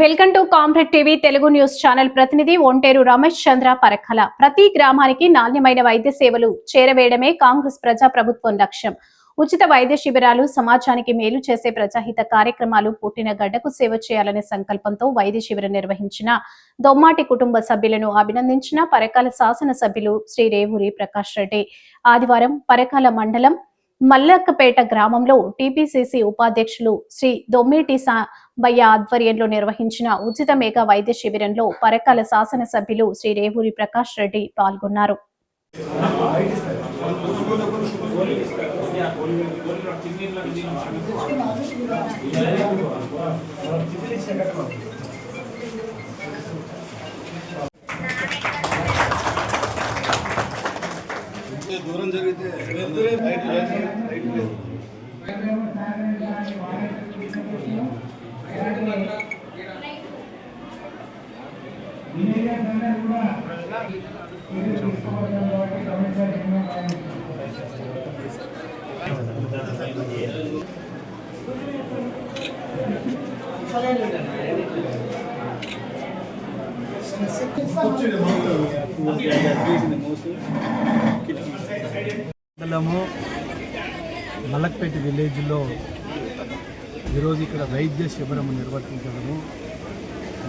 Welcome to comrade TV Telugu news channel. ప్రతినిధి ఒంటేరు రమేష్ చంద్ర పరఖల. ప్రతి గ్రామానికి నాణ్యమైన వైద్య సేవలు చేరవేయడమే కాంగ్రెస్ ప్రజా ప్రభుత్వం లక్ష్యం. ఉచిత వైద్య శిబిరాలు, సమాజానికి మేలు చేసే ప్రజాహిత కార్యక్రమాలు, పుట్టిన గడ్డకు సేవ చేయాలనే సంకల్పంతో వైద్య శిబిరం నిర్వహించిన దొమ్మాటి కుటుంబ సభ్యులను అభినందించిన పరకాల శాసన సభ్యులు శ్రీ రేవూరి ప్రకాష్ రెడ్డి. ఆదివారం పరకాల మండలం మల్లక్కపేట గ్రామంలో టీపీసీసీ ఉపాధ్యక్షులు శ్రీ దొమ్మేటి సాంబయ్య ఆధ్వర్యంలో నిర్వహించిన ఉచిత మెగా వైద్య శిబిరంలో పరకాల శాసన సభ్యులు శ్రీ రేవూరి ప్రకాష్ రెడ్డి పాల్గొన్నారు. దూరం జరిగితే మండలము మలక్పేట విలేజ్లో ఈరోజు ఇక్కడ వైద్య శిబిరం నిర్వర్తించడము,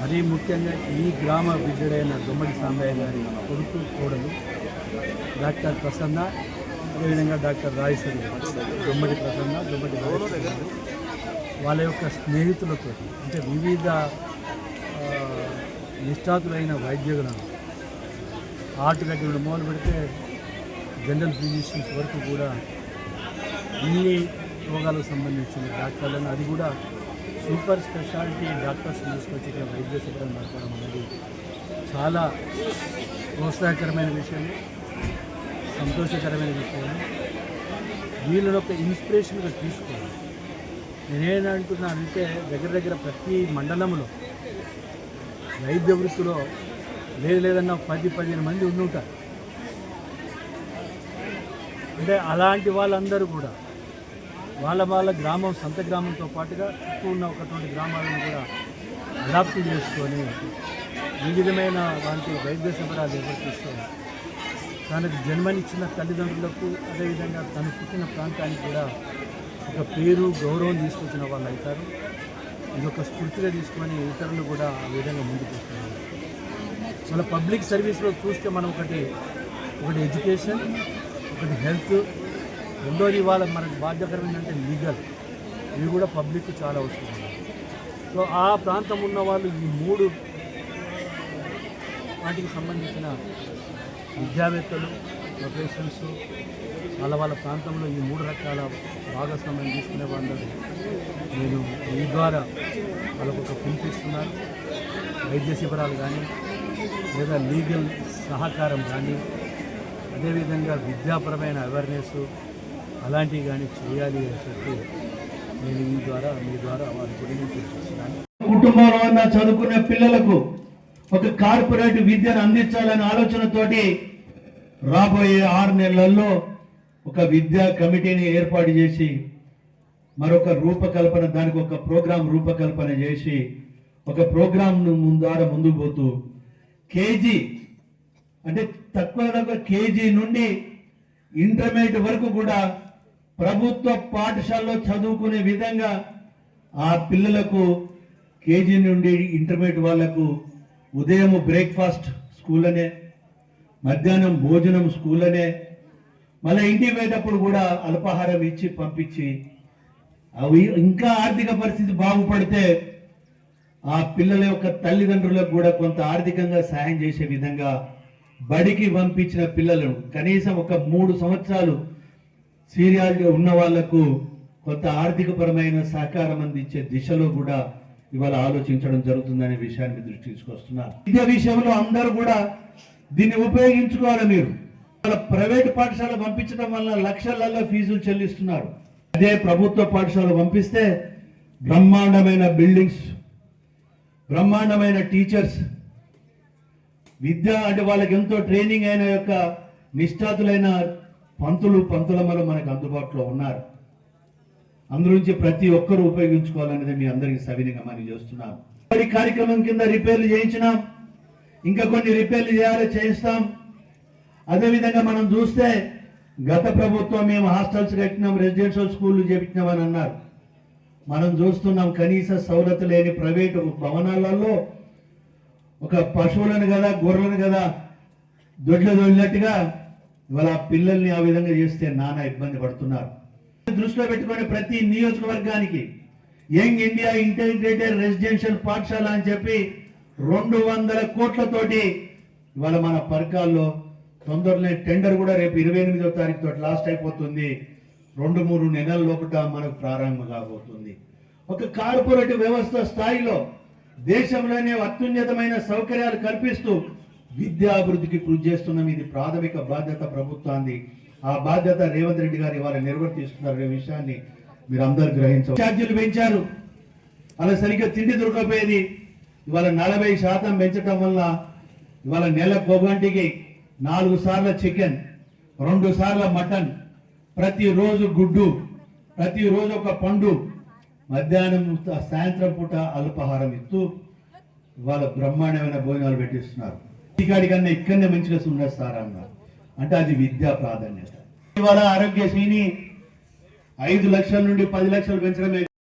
మరీ ముఖ్యంగా ఈ గ్రామ బిడ్డడైన దొమ్మటి సాంబయ్య గారి కొడుకు కోడలు డాక్టర్ ప్రసన్న, అదేవిధంగా డాక్టర్ రాజేశ్వరి దొమ్మటి ప్రసన్న, దొమ్మటి రాజేశ్వరి గారు వాళ్ళ యొక్క స్నేహితులతో, అంటే వివిధ నిష్ఠాతులైన వైద్యులను హార్ట్ దగ్గర మొదలు పెడితే జనరల్ ఫిజిషియన్స్ వరకు కూడా అన్ని రోగాలకు సంబంధించిన డాక్టర్లను, అది కూడా సూపర్ స్పెషాలిటీ డాక్టర్స్ తీసుకొచ్చి ఇక్కడ వైద్య శిబిరం నడపడం అనేది చాలా ప్రోత్సాహకరమైన విషయం, సంతోషకరమైన విషయం. వీళ్ళని ఒక ఇన్స్పిరేషన్గా తీసుకోవాలి. నేనేమంటున్నానంటే దగ్గర ప్రతి మండలంలో వైద్య వృత్తిలో లేదన్నా 10-15 మంది ఉంటారు. అంటే అలాంటి వాళ్ళందరూ కూడా వాళ్ళ గ్రామం, సొంత గ్రామంతో పాటుగా చుట్టూ ఉన్న ఒకటువంటి గ్రామాలను కూడా అడాప్ట్ చేసుకొని ఈ విధమైన వాటి వైద్య శిబిరాలు నిర్వర్తిస్తే తనకు జన్మనిచ్చిన తల్లిదండ్రులకు, అదేవిధంగా తను పుట్టిన ప్రాంతానికి కూడా ఒక పేరు, గౌరవం తీసుకొచ్చిన వాళ్ళు అవుతారు. ఇది ఒక స్ఫూర్తిగా తీసుకొని ఇతరులు కూడా ఆ విధంగా ముందుకు వస్తున్నారు. మన పబ్లిక్ సర్వీస్లో చూస్తే మనం ఒకటి ఎడ్యుకేషన్, ఒకటి హెల్త్, రెండోది వాళ్ళ మనకు బాధ్యకరమైందంటే లీగల్, ఇవి కూడా పబ్లిక్ చాలా అవసరం. సో ఆ ప్రాంతం ఉన్న వాళ్ళు ఈ 3 వాటికి సంబంధించిన విద్యావేత్తలు, ప్రొఫెషన్స్ వాళ్ళ ప్రాంతంలో ఈ 3 రకాల భాగస్వామ్యం తీసుకునే వాళ్ళని నేను ఈ ద్వారా వాళ్ళకు ఒక పిలిపిస్తున్నాను. వైద్య శిబిరాలు కానీ, లేదా లీగల్ సహకారం కానీ, అదేవిధంగా విద్యాపరమైన అవేర్నెస్ అలాంటివి కానీ చేయాలి అని చెప్పి నేను మీ ద్వారా వారి గురించి చూపిస్తున్నాను. కుటుంబంలో ఉన్న చదువుకునే పిల్లలకు ఒక కార్పొరేట్ విద్యను అందించాలనే ఆలోచనతోటి రాబోయే 6 నెలల్లో ఒక విద్యా కమిటీని ఏర్పాటు చేసి మరొక రూపకల్పన, దానికి ఒక ప్రోగ్రాం రూపకల్పన చేసి ఒక ప్రోగ్రాంను ముందుకు పోతూ కేజీ అంటే తక్కువ కేజీ నుండి ఇంటర్మీడియట్ వరకు కూడా ప్రభుత్వ పాఠశాలలో చదువుకునే విధంగా ఆ పిల్లలకు కేజీ నుండి ఇంటర్మీడియట్ వాళ్లకు ఉదయం బ్రేక్ఫాస్ట్ స్కూల్ అనే, మధ్యాహ్నం భోజనం స్కూల్ అనే, మళ్ళీ ఇంటికి పోయేటప్పుడు కూడా అల్పాహారం ఇచ్చి పంపించి, అవి ఇంకా ఆర్థిక పరిస్థితి బాగుపడితే ఆ పిల్లల యొక్క తల్లిదండ్రులకు కూడా కొంత ఆర్థికంగా సాయం చేసే విధంగా బడికి పంపించిన పిల్లలను కనీసం ఒక 3 సంవత్సరాలు సీరియాలిటీ ఉన్న వాళ్లకు కొంత ఆర్థికపరమైన సహకారం అందించే దిశలో కూడా ఇవాళ ఆలోచించడం జరుగుతుందనే విషయాన్ని దృష్టికి తీసుకొస్తున్నారు. విద్యా విషయంలో అందరూ కూడా దీన్ని ఉపయోగించుకోవాలి. మీరు ప్రైవేట్ పాఠశాల పంపించడం వల్ల లక్షలలో ఫీజులు చెల్లిస్తున్నారు. అదే ప్రభుత్వ పాఠశాల పంపిస్తే బ్రహ్మాండమైన బిల్డింగ్స్, బ్రహ్మాండమైన టీచర్స్, విద్య అంటే వాళ్ళకి ఎంతో ట్రైనింగ్ అయిన యొక్క నిష్ఠాతులైన పంతులమ్మలు మనకు అందుబాటులో ఉన్నారు. అందులోంచి ప్రతి ఒక్కరూ ఉపయోగించుకోవాలనేది మీ అందరికీ సవినీయంగా మనం చేస్తున్నాను. ఈ కార్యక్రమం కింద రిపేర్లు చేయించినాం, ఇంకా కొన్ని రిపేర్లు చేయిస్తాం. అదేవిధంగా మనం చూస్తే గత ప్రభుత్వం మేము హాస్టల్స్ కట్టినాం, రెసిడెన్షియల్ స్కూళ్ళు చేపించినామని అన్నారు. మనం చూస్తున్నాం కనీస సౌలత లేని ప్రైవేటు భవనాలలో ఒక పశువులను కదా గొర్రెలను కదా దొడ్లు దొడినట్టుగా ఇవాళ పిల్లల్ని ఆ విధంగా చేస్తే నానా ఇబ్బంది పడుతున్నారు. దృష్టిలో పెట్టుకుని ప్రతి నియోజకవర్గానికి యంగ్ ఇండియా ఇంటిగ్రేటెడ్ రెసిడెన్షియల్ పాఠశాల అని చెప్పి 200 కోట్లతోటి ఇవాళ మన పర్కాల్లో తొందరలో టెండర్ కూడా రేపు 28వ తారీఖు తోటి లాస్ట్ అయిపోతుంది. 2-3 నెలల లోపల మనకు ప్రారంభం కాబోతుంది. ఒక కార్పొరేటివ్ వ్యవస్థ స్థాయిలో దేశంలోనే అత్యున్నతమైన సౌకర్యాలు కల్పిస్తూ విద్యాభివృద్ధికి కృషి చేస్తున్నాం. ఇది ప్రాథమిక బాధ్యత ప్రభుత్వాన్ని. ఆ బాధ్యత రేవంత్ రెడ్డి గారు ఇవాళ నిర్వర్తిస్తున్నారు. ఈ విషయాన్ని మీరు అందరూ గ్రహించారు. ఛార్జీలు పెంచారు, అలా సరిగ్గా తిండి దొరకపోయేది. ఇవాళ 40% పెంచడం వల్ల ఇవాళ నెలకు ఒక గంటకి 4 సార్లు చికెన్, 2 సార్లు మటన్, ప్రతిరోజు గుడ్డు, ప్రతిరోజు ఒక పండు, మధ్యాహ్నం సాయంత్రం పూట అల్పాహారం ఇస్తూ ఇవాళ బ్రహ్మాండమైన భోజనాలు పెట్టిస్తున్నారు. ఇంటికాడి కన్నా ఇక్కడనే మంచిగా ఉండేస్తారన్నారు. అంటే అది విద్యా ప్రాధాన్యత. ఇవాళ ఆరోగ్యశ్రీని 5 లక్షల నుండి 10 లక్షలు పెంచడమే